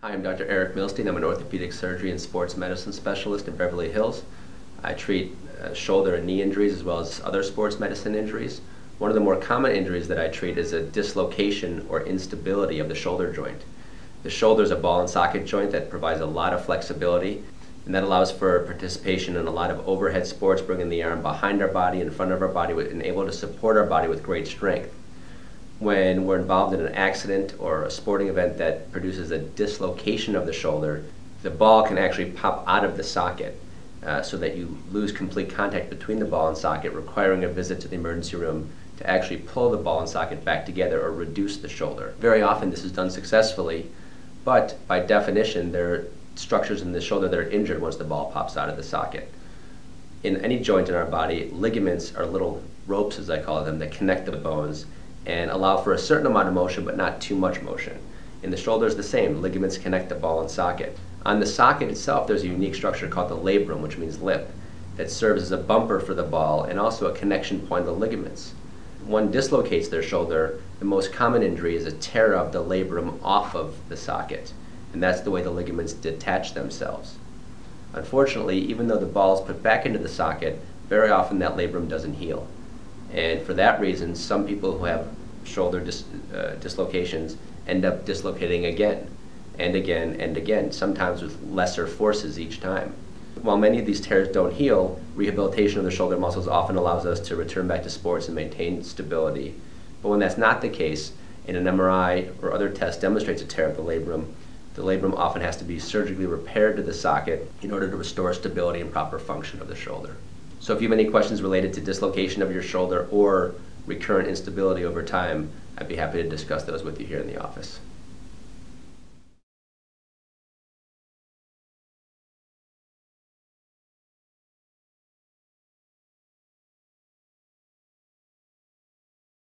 Hi, I'm Dr. Eric Millstein. I'm an orthopedic surgery and sports medicine specialist in Beverly Hills. I treat shoulder and knee injuries as well as other sports medicine injuries. One of the more common injuries that I treat is a dislocation or instability of the shoulder joint. The shoulder is a ball and socket joint that provides a lot of flexibility, and that allows for participation in a lot of overhead sports, bringing the arm behind our body, in front of our body, and able to support our body with great strength. When we're involved in an accident or a sporting event that produces a dislocation of the shoulder, the ball can actually pop out of the socket so that you lose complete contact between the ball and socket, requiring a visit to the emergency room to actually pull the ball and socket back together or reduce the shoulder. Very often this is done successfully, but by definition there are structures in the shoulder that are injured once the ball pops out of the socket. In any joint in our body, ligaments are little ropes, as I call them, that connect the bones and allow for a certain amount of motion but not too much motion. In the shoulder is the same. Ligaments connect the ball and socket. On the socket itself there's a unique structure called the labrum, which means lip, that serves as a bumper for the ball and also a connection point of the ligaments. When one dislocates their shoulder, the most common injury is a tear of the labrum off of the socket, and that's the way the ligaments detach themselves. Unfortunately, even though the ball is put back into the socket, very often that labrum doesn't heal. And for that reason, some people who have shoulder dislocations end up dislocating again and again and again, sometimes with lesser forces each time. While many of these tears don't heal, rehabilitation of the shoulder muscles often allows us to return back to sports and maintain stability. But when that's not the case, and an MRI or other test demonstrates a tear of the labrum often has to be surgically repaired to the socket in order to restore stability and proper function of the shoulder. So if you have any questions related to dislocation of your shoulder or recurrent instability over time, I'd be happy to discuss those with you here in the office.